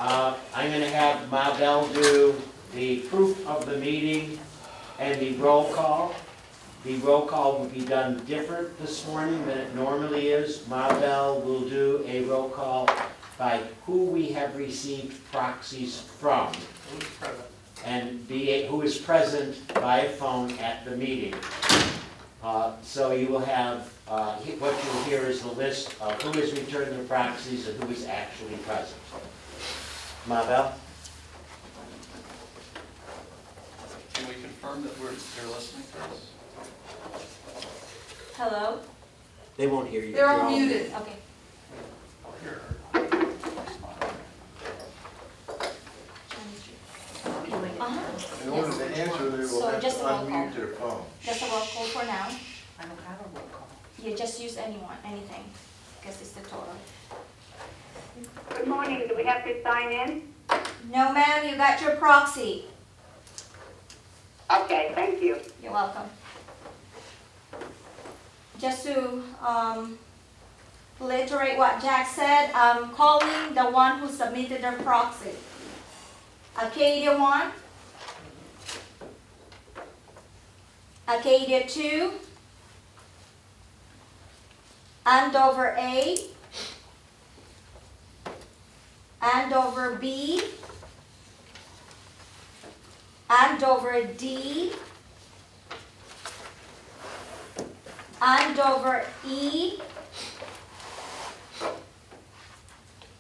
I'm going to have Mabel do the proof of the meeting and the roll call. The roll call will be done different this morning than it normally is. Mabel will do a roll call by who we have received proxies from Who's present? and who is present by phone at the meeting. So you will have, what you'll hear is the list of who has returned their proxies and who is actually present. Mabel? Can we confirm that they're listening to us? Hello? They won't hear you. They're You're all muted. Okay. Oh, here. Uh-huh. In order to answer, they will So have to just a roll call. unmute their phone. Just a roll call for now. I don't have a roll call. You just use anything, because it's the total. Good morning, do we have to sign in? No, ma'am, you got your proxy. Okay, thank you. You're welcome. Just to reiterate what Jack said, I'm calling the one who submitted their proxy. Acadia 1, Acadia 2, Andover A, Andover B, Andover D, Andover E,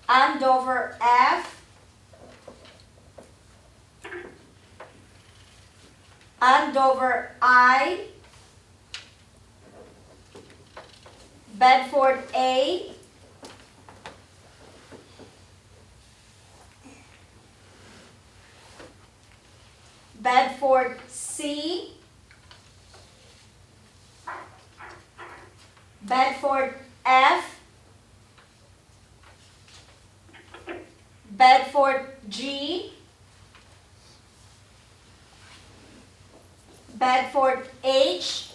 Andover F, Andover I, Bedford A, Bedford C, Bedford F, Bedford G, Bedford H,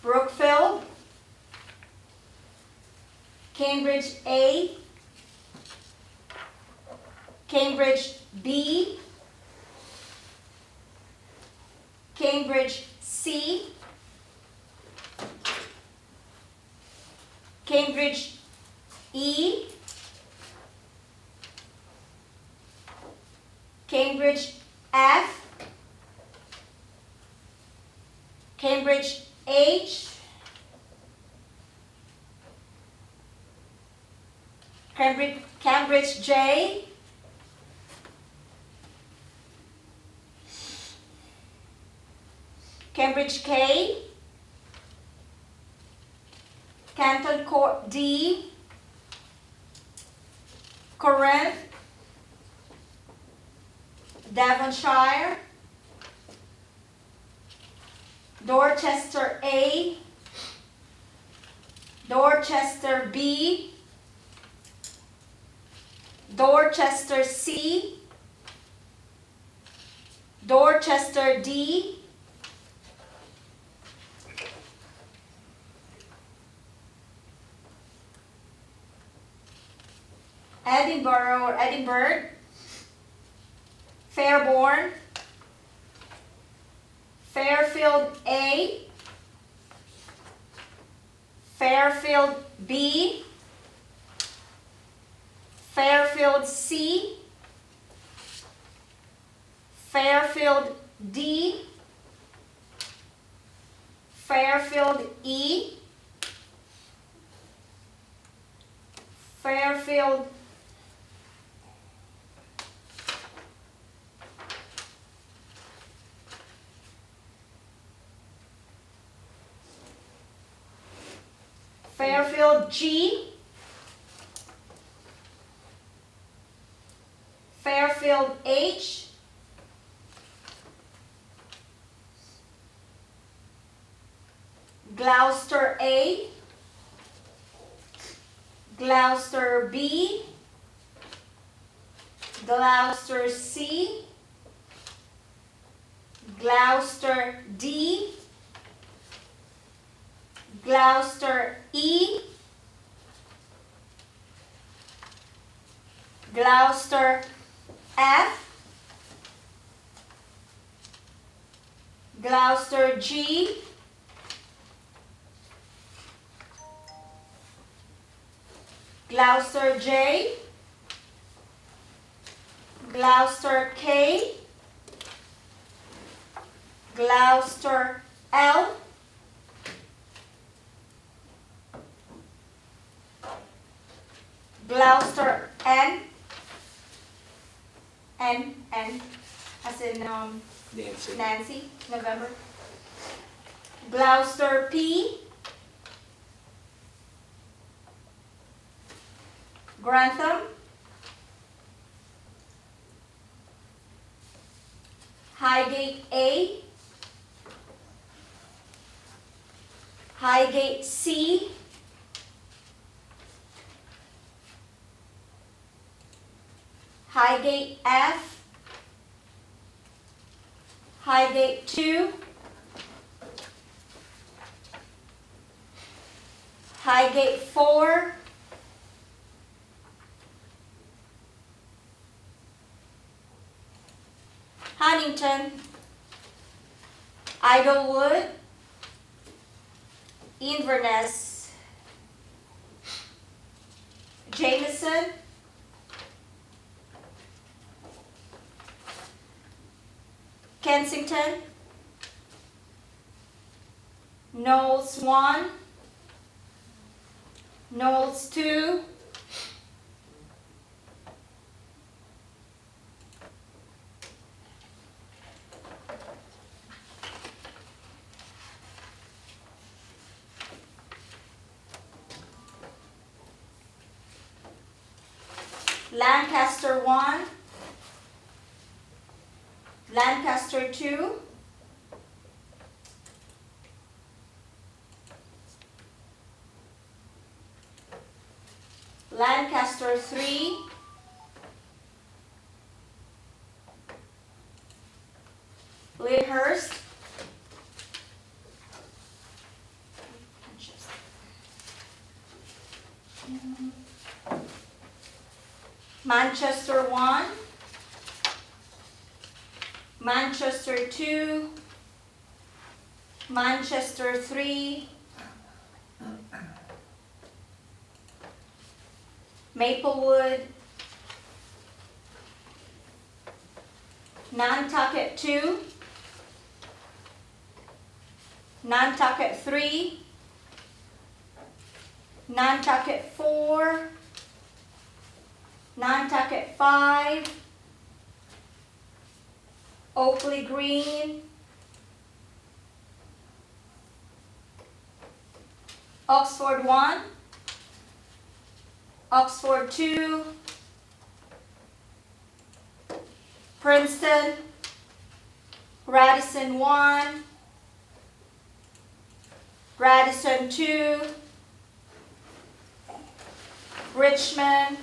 Brookfield, Cambridge A, Cambridge B, Cambridge C, Cambridge E, Cambridge F, Cambridge H, Cambridge J, Cambridge K, Canton Court D, Corinth, Devonshire, Dorchester A, Dorchester B, Dorchester C, Dorchester D, Edinburgh or Edinburgh, Fairborn, Fairfield A, Fairfield B, Fairfield C, Fairfield D, Fairfield E, Fairfield Fairfield G, Fairfield H, Gloucester A, Gloucester B, Gloucester C, Gloucester D, Gloucester E, Gloucester F, Gloucester G, Gloucester J, Gloucester K, Gloucester L, Gloucester N, as in Nancy. Nancy, November. Gloucester P, Grantham, Highgate A, Highgate C, Highgate F, Highgate 2, Highgate 4, Huntington, Idlewood, Inverness, Jameson, Kensington, Knowles 1, Knowles 2, Lancaster 1, Lancaster 2, Lancaster 3, Lyndhurst, Manchester 1, Manchester 2, Manchester 3, Maplewood, Nantucket 2, Nantucket 3, Nantucket 4, Nantucket 5, Oakley Green, Oxford 1, Oxford 2, Princeton, Radisson 1, Radisson 2, Richmond,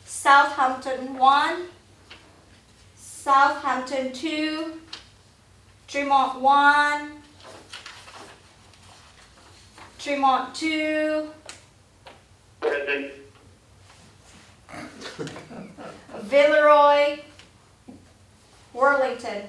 Southampton 1, Southampton 2, Tremont 1, Tremont 2, Present. Villeroy, Worlington.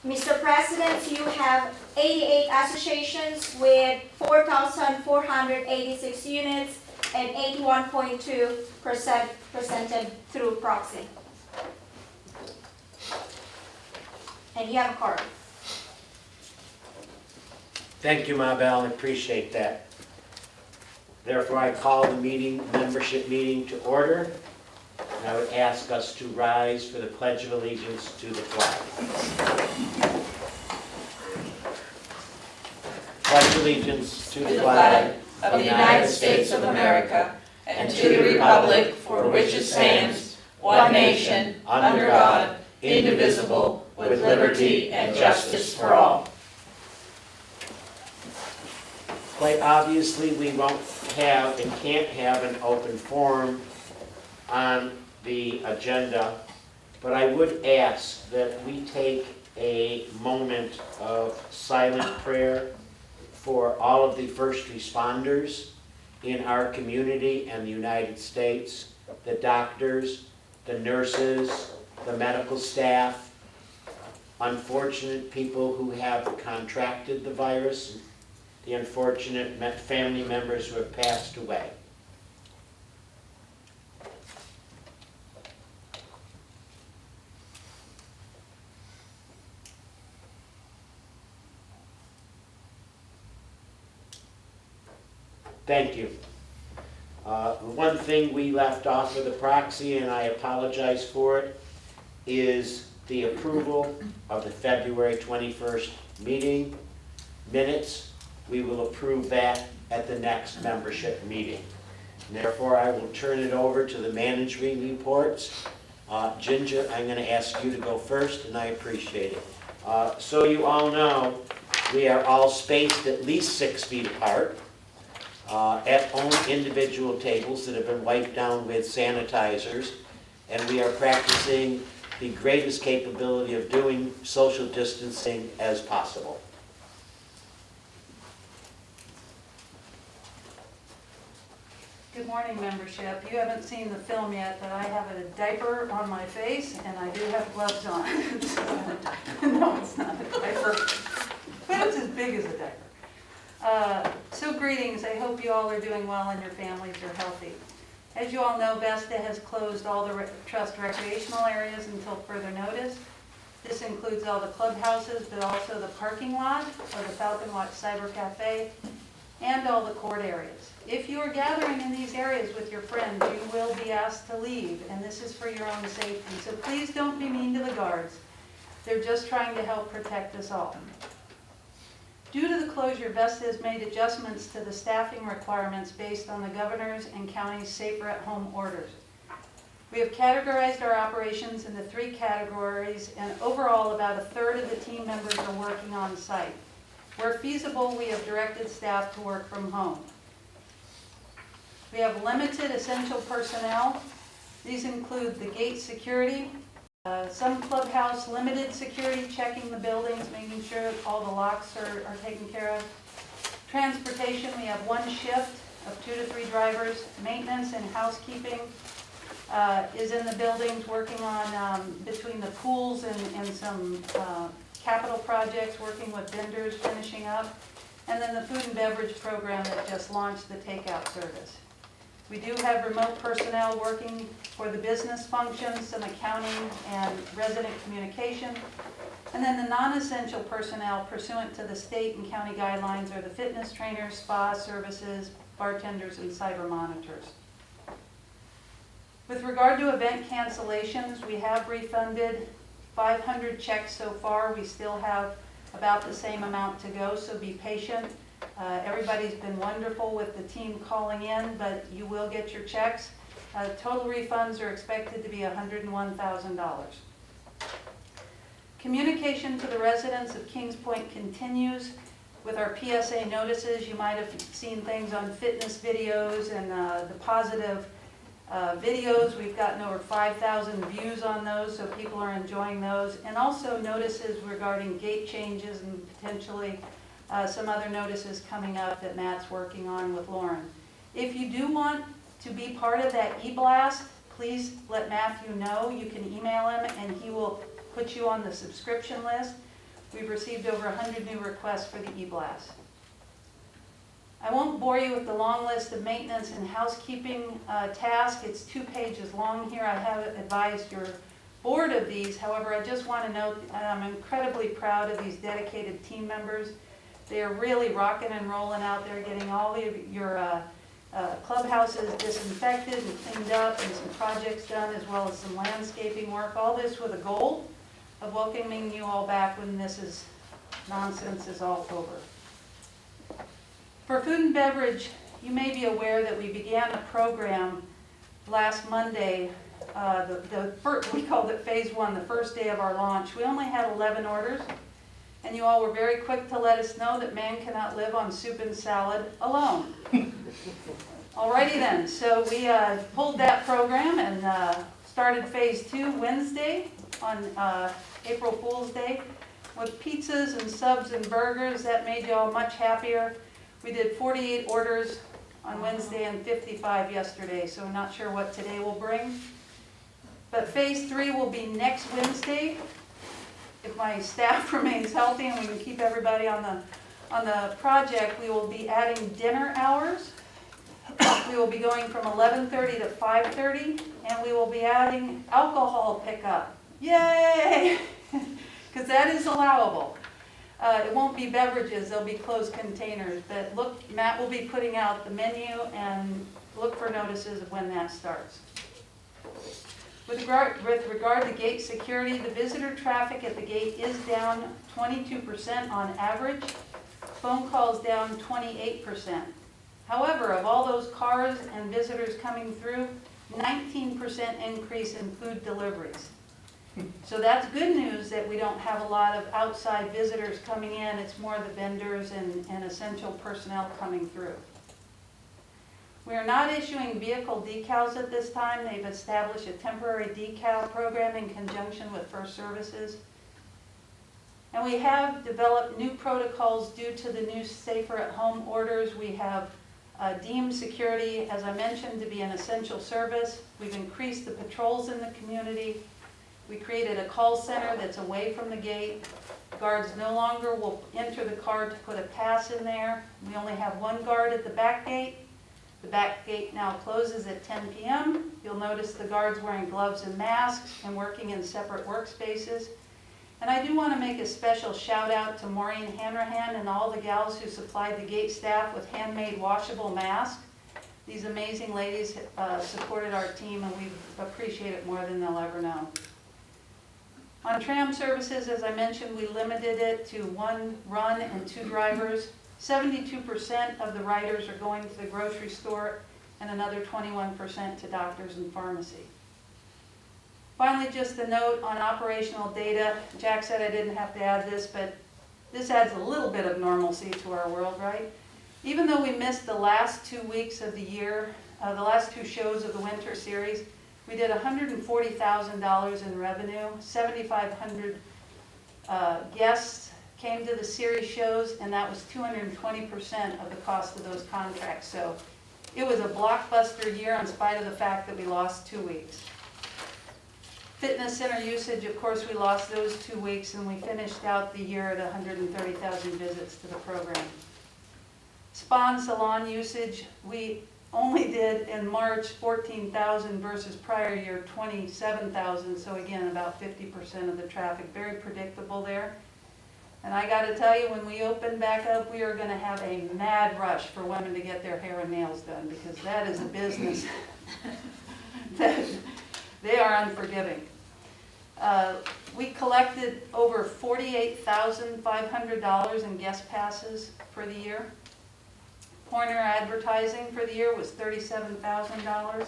Mr. President, you have 88 associations with 4,486 units and 81.2% presented through proxy. And you have a card. Thank you, Mabel, I appreciate that. Therefore, I call the membership meeting to order. And I would ask us to rise for the Pledge of Allegiance to the flag. Pledge allegiance to the flag of the United States of America and to the republic for which it stands, one nation, under God, indivisible, with liberty and justice for all. Quite obviously, we won't have and can't have an open forum on the agenda, but I would ask that we take a moment of silent prayer for all of the first responders in our community and the United States, the doctors, the nurses, the medical staff, unfortunate people who have contracted the virus, the unfortunate family members who have passed away. Thank you. One thing we left off with the proxy, and I apologize for it, is the approval of the February 21st meeting minutes. We will approve that at the next membership meeting. And therefore, I will turn it over to the management reports. Ginger, I'm going to ask you to go first, and I appreciate it. So you all know, we are all spaced at least 6 feet apart. At own individual tables that have been wiped down with sanitizers, and we are practicing the greatest capability of doing social distancing as possible. Good morning, membership. You haven't seen the film yet, but I have a diaper on my face and I do have gloves on. No, it's not a diaper, but it's as big as a diaper. So greetings, I hope you all are doing well and your families are healthy. As you all know, Vesta has closed all the trust recreational areas until further notice. This includes all the clubhouses, but also the parking lot or the Falcon Watch Cyber Cafe and all the court areas. If you are gathering in these areas with your friends, you will be asked to leave, and this is for your own safety. So please don't be mean to the guards. They're just trying to help protect us all. Due to the closure, Vesta has made adjustments to the staffing requirements based on the governor's and county's safer at home orders. We have categorized our operations into 3 categories, and overall about 1/3 of the team members are working on site. Where feasible, we have directed staff to work from home. We have limited essential personnel. These include the gate security, some clubhouse limited security, checking the buildings, making sure that all the locks are taken care of. Transportation, we have 1 shift of 2 to 3 drivers. Maintenance and housekeeping is in the buildings, working on between the pools and some capital projects, working with vendors, finishing up. And then the food and beverage program that just launched the takeout service. We do have remote personnel working for the business functions, some accounting and resident communication. And then the non-essential personnel pursuant to the state and county guidelines are the fitness trainers, spa services, bartenders, and cyber monitors. With regard to event cancellations, we have refunded 500 checks so far. We still have about the same amount to go, so be patient. Everybody's been wonderful with the team calling in, but you will get your checks. Total refunds are expected to be $101,000. Communication to the residents of Kings Point continues with our PSA notices. You might have seen things on fitness videos and the positive videos. We've gotten over 5,000 views on those, so people are enjoying those. And also notices regarding gate changes and potentially some other notices coming up that Matt's working on with Lauren. If you do want to be part of that e-blast, please let Matthew know. You can email him and he will put you on the subscription list. We've received over 100 new requests for the e-blast. I won't bore you with the long list of maintenance and housekeeping tasks. It's 2 pages long here. I haven't advised your board of these. However, I just want to note I'm incredibly proud of these dedicated team members. They are really rocking and rolling out there, getting all of your clubhouses disinfected and cleaned up and some projects done, as well as some landscaping work. All this with a goal of welcoming you all back when this nonsense is all over. For food and beverage, you may be aware that we began a program last Monday. We called it Phase 1, the first day of our launch. We only had 11 orders, and you all were very quick to let us know that man cannot live on soup and salad alone. Alrighty then, so we pulled that program and started phase 2 Wednesday on April Fool's Day with pizzas and subs and burgers. That made y'all much happier. We did 48 orders on Wednesday and 55 yesterday, so I'm not sure what today will bring. But phase 3 will be next Wednesday, if my staff remains healthy and we can keep everybody on the project. We will be adding dinner hours. We will be going from 11:30 to 5:30, and we will be adding alcohol pickup. Yay! Because that is allowable. It won't be beverages, they'll be closed containers. But look, Matt will be putting out the menu, and look for notices of when that starts. With regard to gate security, the visitor traffic at the gate is down 22% on average. Phone calls down 28%. However, of all those cars and visitors coming through, 19% increase in food deliveries. So that's good news that we don't have a lot of outside visitors coming in. It's more the vendors and essential personnel coming through. We are not issuing vehicle decals at this time. They've established a temporary decal program in conjunction with First Services. And we have developed new protocols due to the new Safer at Home orders. We have deemed security, as I mentioned, to be an essential service. We've increased the patrols in the community. We created a call center that's away from the gate. Guards no longer will enter the car to put a pass in there. We only have one guard at the back gate. The back gate now closes at 10 p.m. You'll notice the guards wearing gloves and masks and working in separate workspaces. And I do want to make a special shout out to Maureen Hanrahan and all the gals who supplied the gate staff with handmade washable masks. These amazing ladies supported our team, and we appreciate it more than they'll ever know. On tram services, as I mentioned, we limited it to 1 run and 2 drivers. 72% of the riders are going to the grocery store and another 21% to doctors and pharmacy. Finally, just a note on operational data. Jack said I didn't have to add this, but this adds a little bit of normalcy to our world, right? Even though we missed the last 2 weeks of the year, the last 2 shows of the winter series, we did $140,000 in revenue. 7,500 guests came to the series shows, and that was 220% of the cost of those contracts. So it was a blockbuster year in spite of the fact that we lost 2 weeks. Fitness center usage, of course, we lost those 2 weeks, and we finished out the year at 130,000 visits to the program. Spa and salon usage, we only did in March 14,000 versus prior year 27,000. So again, about 50% of the traffic, very predictable there. And I got to tell you, when we open back up, we are going to have a mad rush for women to get their hair and nails done, because that is a business that they are unforgiving. We collected over $48,500 in guest passes for the year. Pointer advertising for the year was $37,000.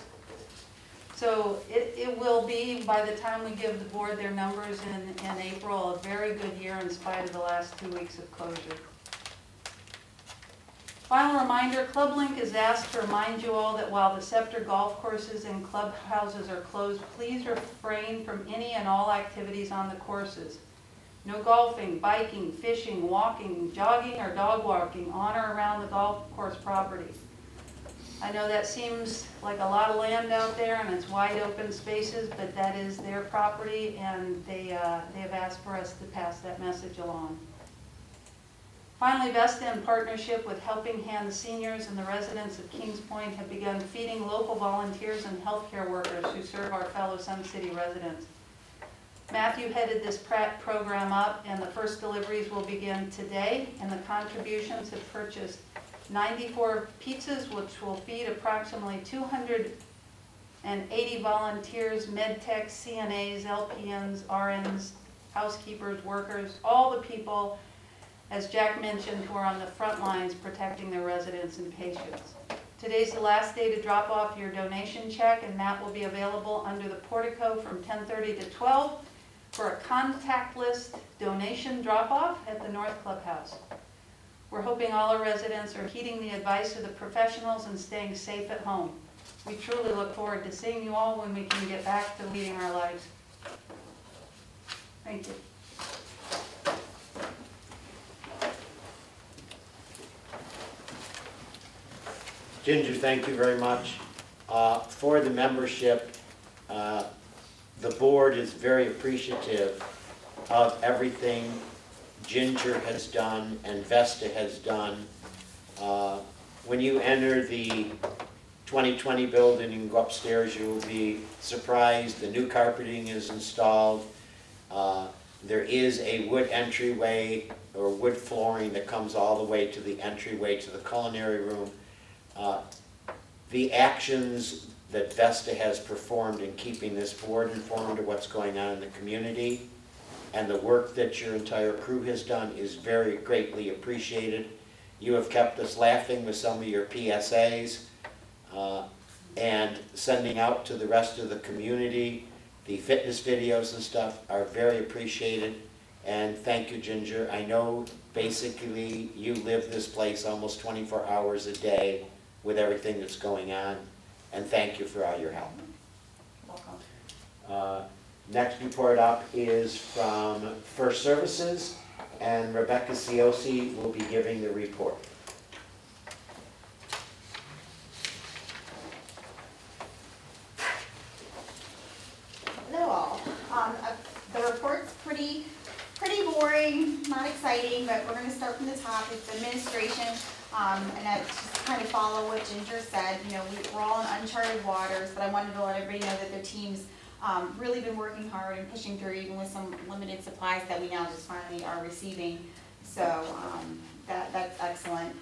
So it will be, by the time we give the board their numbers in April, a very good year in spite of the last 2 weeks of closure. Final reminder, Club Link is asked to remind you all that while the Scepter golf courses and clubhouses are closed, please refrain from any and all activities on the courses. No golfing, biking, fishing, walking, jogging, or dog walking on or around the golf course property. I know that seems like a lot of land out there and it's wide open spaces, but that is their property, and they have asked for us to pass that message along. Finally, Vesta, in partnership with Helping Hand Seniors and the residents of Kings Point, have begun feeding local volunteers and healthcare workers who serve our fellow Sun City residents. Matthew headed this program up, and the first deliveries will begin today, and the contributions have purchased 94 pizzas, which will feed approximately 280 volunteers, med techs, CNAs, LPNs, RNs, housekeepers, workers, all the people, as Jack mentioned, who are on the front lines protecting their residents and patients. Today's the last day to drop off your donation check, and that will be available under the portico from 10:30 to 12 for a contactless donation drop-off at the North Clubhouse. We're hoping all our residents are heeding the advice of the professionals and staying safe at home. We truly look forward to seeing you all when we can get back to leading our lives. Thank you. Ginger, thank you very much. For the membership, the board is very appreciative of everything Ginger has done and Vesta has done. When you enter the 2020 building and go upstairs, you will be surprised. The new carpeting is installed. There is a wood entryway or wood flooring that comes all the way to the entryway to the culinary room. The actions that Vesta has performed in keeping this board informed of what's going on in the community and the work that your entire crew has done is very greatly appreciated. You have kept us laughing with some of your PSAs and sending out to the rest of the community. The fitness videos and stuff are very appreciated. And thank you, Ginger. I know basically you live this place almost 24 hours a day with everything that's going on. And thank you for all your help. Welcome. Next report up is from First Services, and Rebecca Ciosi will be giving the report. Hello all. The report's pretty boring, not exciting, but we're going to start from the top. It's administration, and I just kind of follow what Ginger said. You know, we're all in uncharted waters, but I wanted to let everybody know that their team's really been working hard and pushing through, even with some limited supplies that we now just finally are receiving. So that's excellent.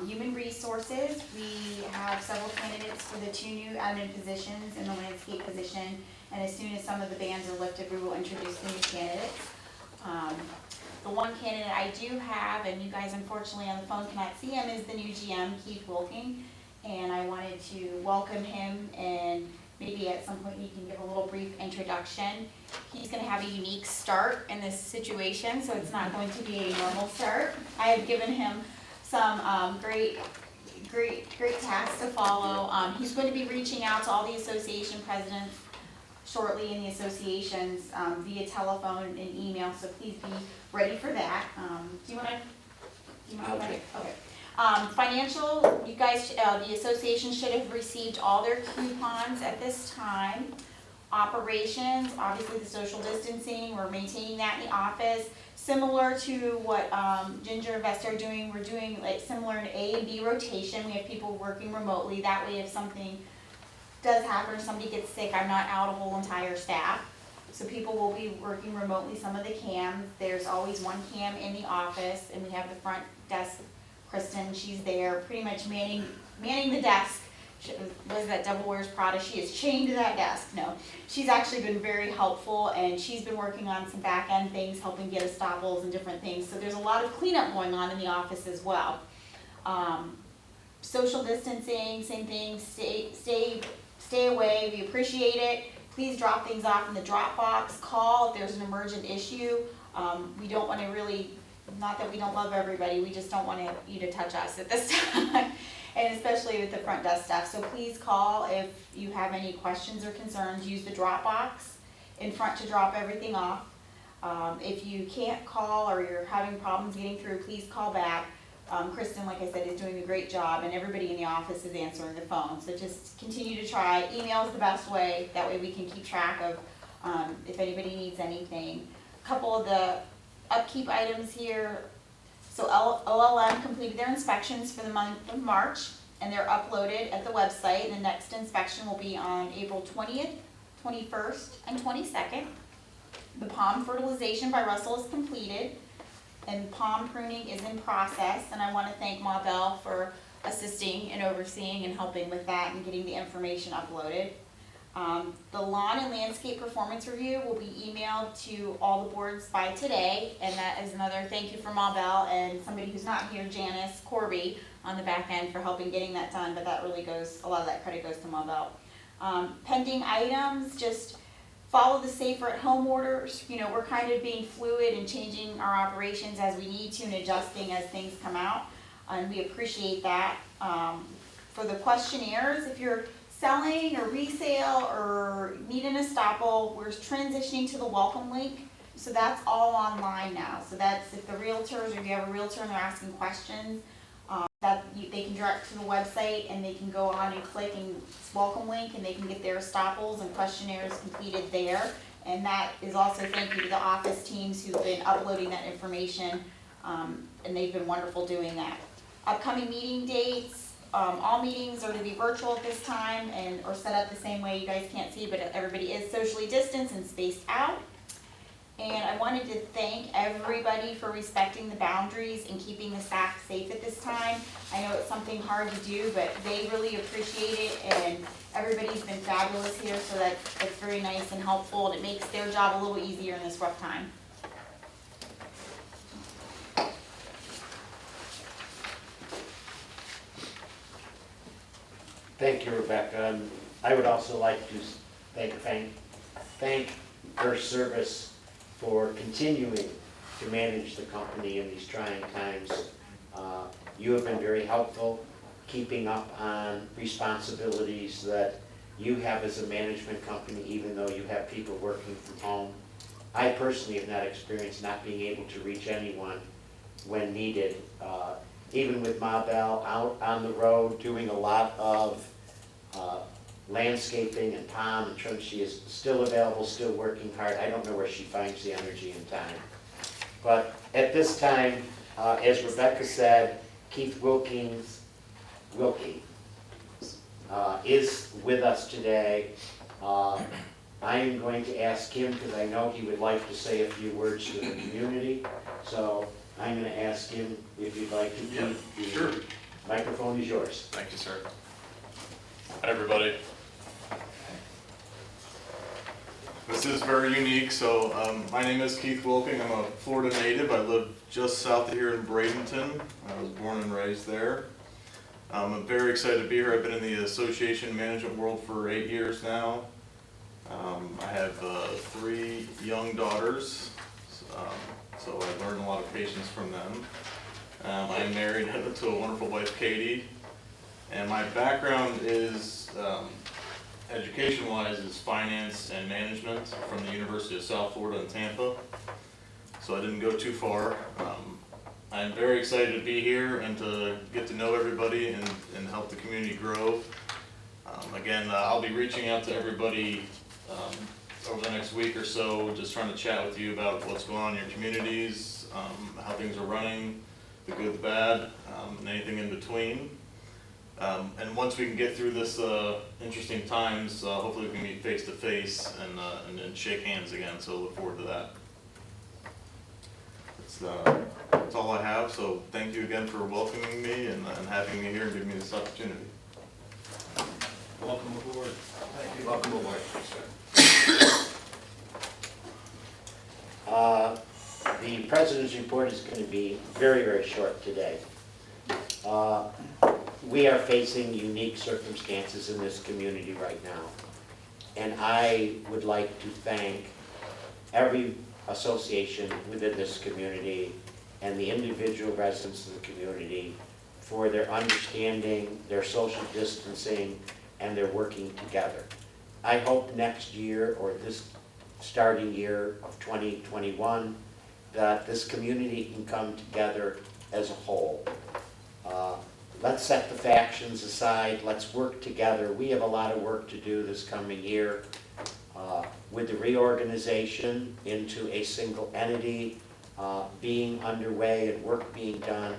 Human resources, we have several candidates for the 2 new admin positions in the landscape position, and as soon as some of the bans are lifted, we will introduce the new candidates. The one candidate I do have, and you guys unfortunately on the phone cannot see him, is the new GM, Keith Wilking, and I wanted to welcome him, and maybe at some point he can give a little brief introduction. He's going to have a unique start in this situation, so it's not going to be a normal start. I have given him some great tasks to follow. He's going to be reaching out to all the association presidents shortly in the associations via telephone and email, so please be ready for that. Do you want to? Okay. Okay. Financial, you guys, the association should have received all their coupons at this time. Operations, obviously the social distancing, we're maintaining that in the office. Similar to what Ginger and Vesta are doing, we're doing like similar in A and B rotation. We have people working remotely. That way if something does happen or somebody gets sick, I'm not out a whole entire staff. So people will be working remotely, some of the cams. There's always one cam in the office, and we have the front desk, Kristen, she's there pretty much manning the desk. Was that Devil Wears Prada? She is chained to that desk. No, she's actually been very helpful, and she's been working on some back end things, helping get estoppels and different things. So there's a lot of cleanup going on in the office as well. Social distancing, same thing. Stay away. We appreciate it. Please drop things off in the Dropbox. Call if there's an emergent issue. We don't want to really, not that we don't love everybody, we just don't want you to touch us at this time. And especially with the front desk stuff. So please call if you have any questions or concerns. Use the Dropbox in front to drop everything off. If you can't call or you're having problems getting through, please call back. Kristen, like I said, is doing a great job, and everybody in the office is answering the phone. So just continue to try. Email is the best way. That way we can keep track of if anybody needs anything. A couple of the upkeep items here. So OLM completed their inspections for the month of March, and they're uploaded at the website. And the next inspection will be on April 20th, 21st, and 22nd. The palm fertilization by Russell is completed, and palm pruning is in process. And I want to thank Ma Bell for assisting and overseeing and helping with that and getting the information uploaded. The lawn and landscape performance review will be emailed to all the boards by today, and that is another thank you for Ma Bell and somebody who's not here, Janice Corby, on the back end for helping getting that done, but that really goes, a lot of that credit goes to Ma Bell. Pending items, just follow the safer at home orders. You know, we're kind of being fluid and changing our operations as we need to and adjusting as things come out. and we appreciate that. For the questionnaires, if you're selling or resale or need an estoppel, we're transitioning to the welcome link. So that's all online now. So that's if the realtors, or if you have a realtor and they're asking questions, they can direct to the website and they can go on and click and welcome link, and they can get their estoppels and questionnaires completed there. And that is also thank you to the office teams who've been uploading that information, and they've been wonderful doing that. Upcoming meeting dates, all meetings are to be virtual at this time and or set up the same way. You guys can't see, but everybody is socially distanced and spaced out. And I wanted to thank everybody for respecting the boundaries and keeping the staff safe at this time. I know it's something hard to do, but they really appreciate it, and everybody's been fabulous here, so that's very nice and helpful, and it makes their job a little easier in this rough time. Thank you, Rebecca. And I would also like to thank her service for continuing to manage the company in these trying times. You have been very helpful keeping up on responsibilities that you have as a management company, even though you have people working from home. I personally have not experienced not being able to reach anyone when needed. Even with Ma Bell out on the road doing a lot of landscaping and palm and trim, she is still available, still working hard. I don't know where she finds the energy and time. But at this time, as Rebecca said, Keith Wilkie is with us today. I am going to ask him, because I know he would like to say a few words to the community. So I'm going to ask him if you'd like to. Yeah, sure. Microphone is yours. Thank you, sir. Hi, everybody. This is very unique. So my name is Keith Wilking. I'm a Florida native. I live just south of here in Bradenton. I was born and raised there. I'm very excited to be here. I've been in the association management world for 8 years now. I have 3 young daughters, so I've learned a lot of patience from them. I am married to a wonderful wife, Katie, and my background is, education-wise, is finance and management from the University of South Florida in Tampa, so I didn't go too far. I'm very excited to be here and to get to know everybody and help the community grow. Again, I'll be reaching out to everybody over the next week or so, just trying to chat with you about what's going on in your communities, how things are running, the good, the bad, and anything in between. And once we can get through this interesting times, hopefully we can meet face to face and shake hands again, so look forward to that. That's all I have, so thank you again for welcoming me and having me here and giving me this opportunity. Welcome aboard. Thank you. Welcome aboard. The President's report is going to be very, very short today. We are facing unique circumstances in this community right now. And I would like to thank every association within this community and the individual residents of the community for their understanding, their social distancing, and their working together. I hope next year, or this starting year of 2021, that this community can come together as a whole. Let's set the factions aside, let's work together. We have a lot of work to do this coming year with the reorganization into a single entity being underway and work being done.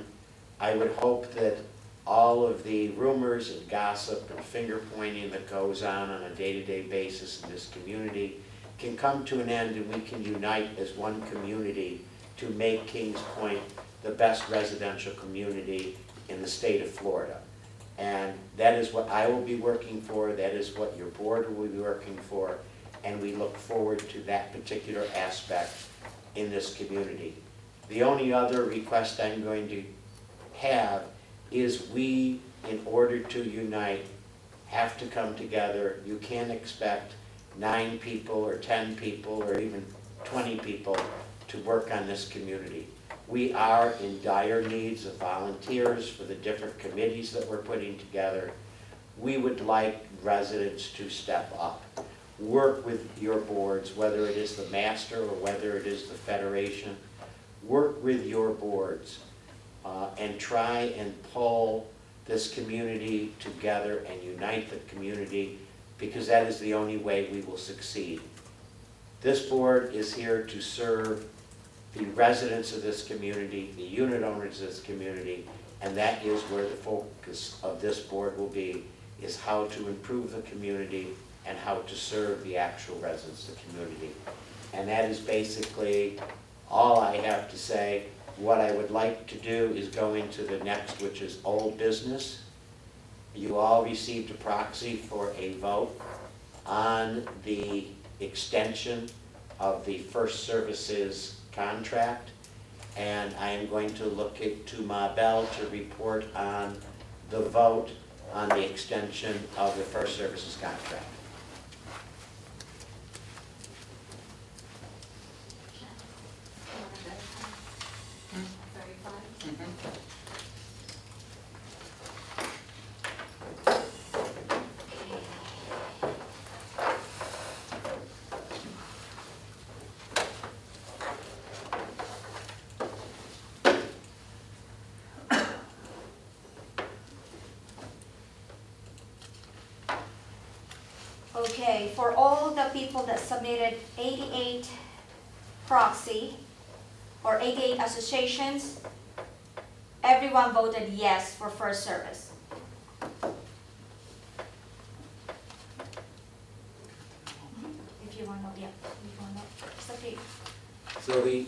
I would hope that all of the rumors and gossip and finger pointing that goes on a day-to-day basis in this community can come to an end, and we can unite as one community to make Kings Point the best residential community in the state of Florida. And that is what I will be working for, that is what your board will be working for, and we look forward to that particular aspect in this community. The only other request I'm going to have is we, in order to unite, have to come together. You can't expect 9 people or 10 people or even 20 people to work on this community. We are in dire needs of volunteers for the different committees that we're putting together. We would like residents to step up, work with your boards, whether it is the master or whether it is the federation. Work with your boards and try and pull this community together and unite the community, because that is the only way we will succeed. This board is here to serve the residents of this community, the unit owners of this community, and that is where the focus of this board will be, is how to improve the community and how to serve the actual residents of the community. And that is basically all I have to say. What I would like to do is go into the next, which is old business. You all received a proxy for a vote on the extension of the First Services contract, and I am going to look to Ma Bell to report on the vote on the extension of the First Services contract. Okay, for all the people that submitted 88 proxy or 88 associations, everyone voted yes for First Service. If you want to know, yeah, if you want to know, it's okay.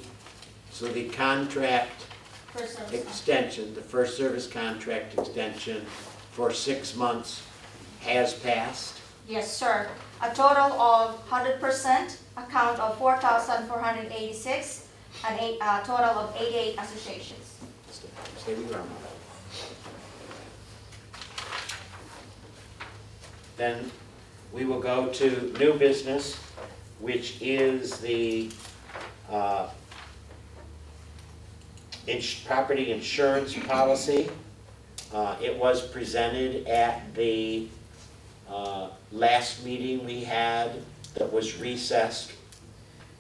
So the contract First Service. extension, the First Service contract extension for 6 months has passed. Yes, sir. A total of 100%, account of 4,486, and a total of 88 associations. Stay with your arm. Then we will go to new business, which is the property insurance policy. It was presented at the last meeting we had that was recessed.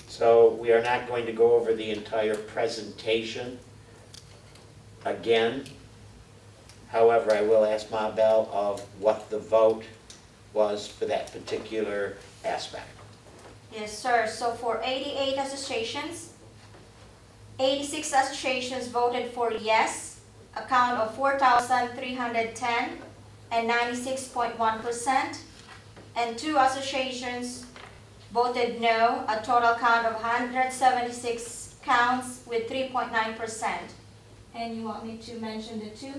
So we are not going to go over the entire presentation again. However, I will ask Ma Bell of what the vote was for that particular aspect. Yes, sir. So for 88 associations, 86 associations voted for yes, a count of 4,310 and 96.1%, and 2 associations voted no, a total count of 176 counts with 3.9%. And you want me to mention the 2?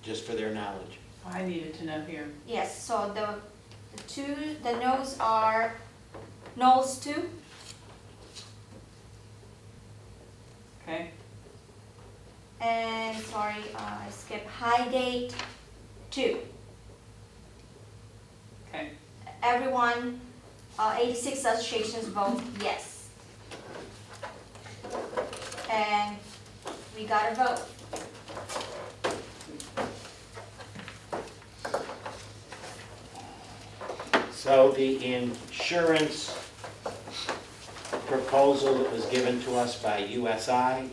Just for their knowledge. I needed to know here. Yes, so the no's are Knowles 2, Okay, and sorry, I skipped Highgate 2. okay. Everyone, 86 associations vote yes. And we got a vote. So the insurance proposal that was given to us by USI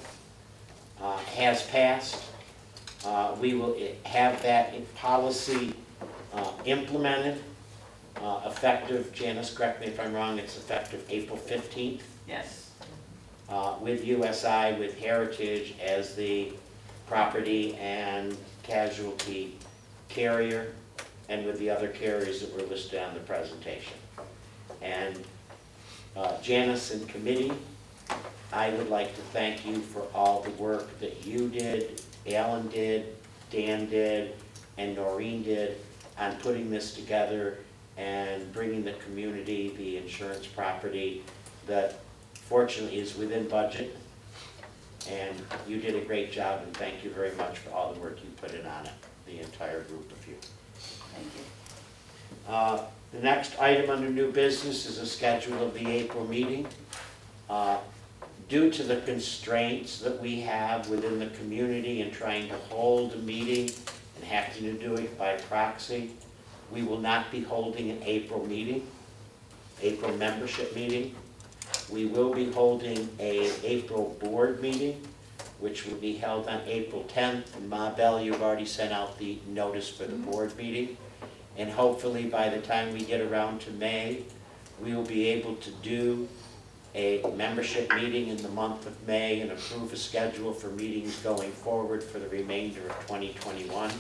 has passed. We will have that policy implemented effective, Janice, correct me if I'm wrong, it's effective April 15th Yes. with USI, with Heritage as the property and casualty carrier, and with the other carriers that were listed on the presentation. And Janice and committee, I would like to thank you for all the work that you did, Alan did, Dan did, and Noreen did on putting this together and bringing the community the insurance property that fortunately is within budget. And you did a great job, and thank you very much for all the work you put in on it, the entire group of you. Thank you. The next item under new business is a schedule of the April meeting. due to the constraints that we have within the community and trying to hold a meeting and having to do it by proxy, we will not be holding an April meeting, April membership meeting. We will be holding an April board meeting, which will be held on April 10th. And Ma Bell, you've already sent out the notice for the board meeting. And hopefully by the time we get around to May, we will be able to do a membership meeting in the month of May and approve a schedule for meetings going forward for the remainder of 2021.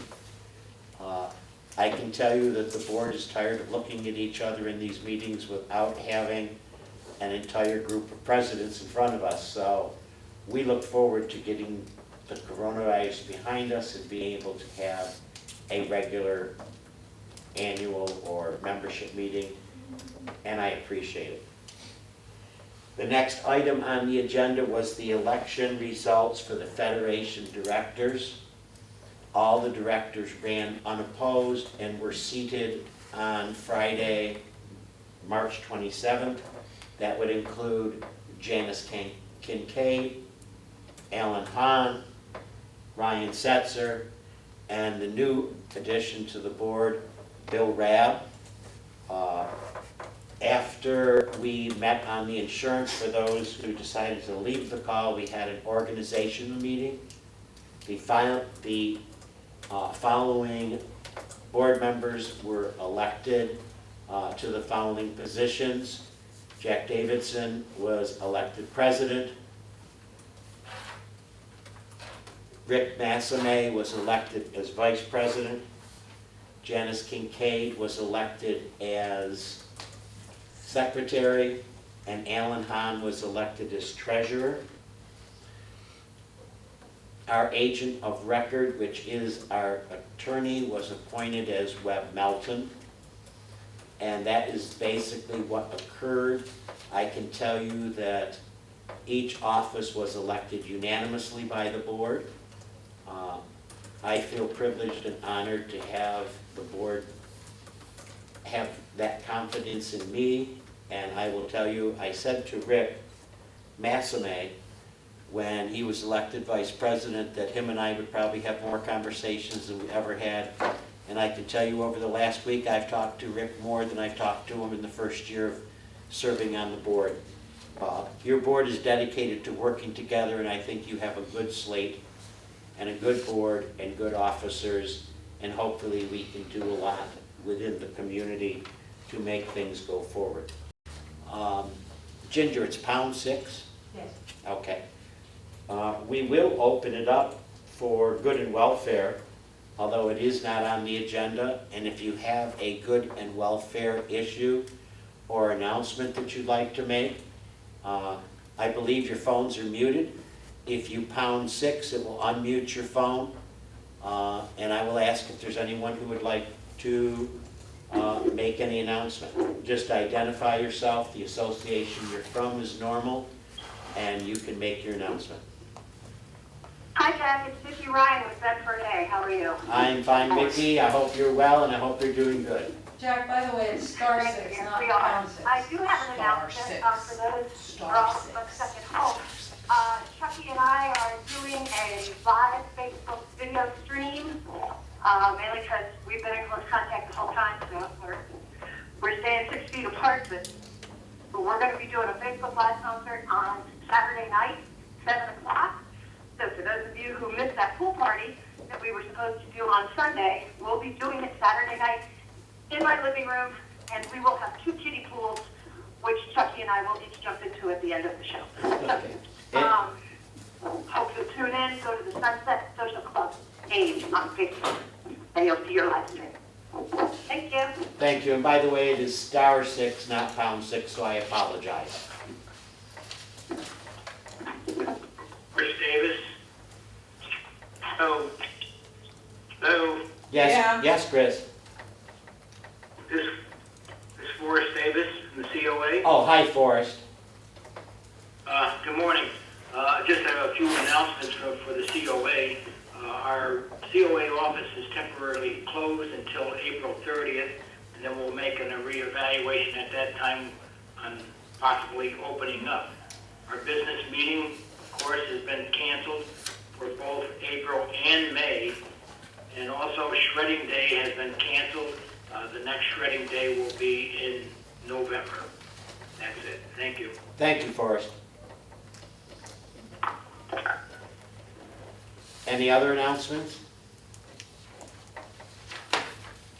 I can tell you that the board is tired of looking at each other in these meetings without having an entire group of presidents in front of us. So we look forward to getting the coronavirus behind us and being able to have a regular annual or membership meeting, and I appreciate it. The next item on the agenda was the election results for the Federation directors. All the directors ran unopposed and were seated on Friday, March 27th. That would include Janice Kincaid, Alan Hahn, Ryan Setzer, and the new addition to the board, Bill Rabb. After we met on the insurance for those who decided to leave the call, we had an organizational meeting. The following board members were elected to the following positions. Jack Davidson was elected president. Rick Massame was elected as vice president. Janice Kincaid was elected as secretary, and Alan Hahn was elected as treasurer. Our agent of record, which is our attorney, was appointed as Webb Melton. And that is basically what occurred. I can tell you that each office was elected unanimously by the board. I feel privileged and honored to have the board have that confidence in me. And I will tell you, I said to Rick Massame, when he was elected vice president, that him and I would probably have more conversations than we ever had. And I can tell you over the last week, I've talked to Rick more than I've talked to him in the first year of serving on the board. Your board is dedicated to working together, and I think you have a good slate and a good board and good officers, and hopefully we can do a lot within the community to make things go forward. Ginger, it's pound 6? Yes. Okay. We will open it up for good and welfare, although it is not on the agenda. And if you have a good and welfare issue or announcement that you'd like to make, I believe your phones are muted. If you pound 6, it will unmute your phone. And I will ask if there's anyone who would like to make any announcement. Just identify yourself, the association you're from is normal, and you can make your announcement. Hi, Jack. It's Vicki Ryan with Bedford A. How are you? I'm fine, Vicki. I hope you're well, and I hope you're doing good. Jack, by the way, it's star Thank 6, you. not We are. pound 6. I do have an announcement for those who are all stuck at home. Chucky and I are doing a live Facebook video stream, mainly because we've been in close contact the whole time, so we're staying 6 feet apart, but we're going to be doing a Facebook Live concert on Saturday night, 7 o'clock. So for those of you who missed that pool party that we were supposed to do on Sunday, we'll be doing it Saturday night in my living room, and we will have 2 kiddie pools, which Chucky and I will each jump into at the end of the show. Hope you'll tune in, go to the Sunset Social Club page on Facebook, and you'll see your live stream. Thank you. Thank you. And by the way, it is star 6, not pound 6, so I apologize. Chris Davis. Oh. Hello. Yes, Yeah. yes, Chris. This is Forrest Davis from the COA. Oh, hi, Forrest. Good morning. Just have a few announcements for the COA. Our COA office is temporarily closed until April 30th, and then we'll make a reevaluation at that time on possibly opening up. Our business meeting, of course, has been canceled for both April and May. And also shredding day has been canceled. The next shredding day will be in November. That's it. Thank you. Thank you, Forrest. Any other announcements?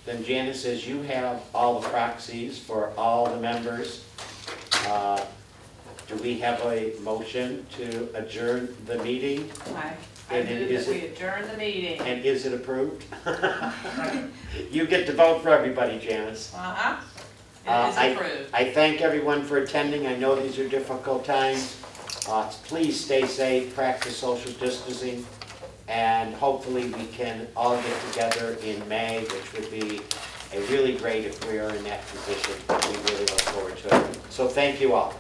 Then Janice, as you have all the proxies for all the members, do we have a motion to adjourn the meeting? I And move is that we it- adjourn the meeting. And is it approved? You get to vote for everybody, Janice. Uh-huh. Uh, It is approved. I thank everyone for attending. I know these are difficult times. Please stay safe, practice social distancing, and hopefully we can all get together in May, which would be really great if we are in that position. We really look forward to it. So thank you all.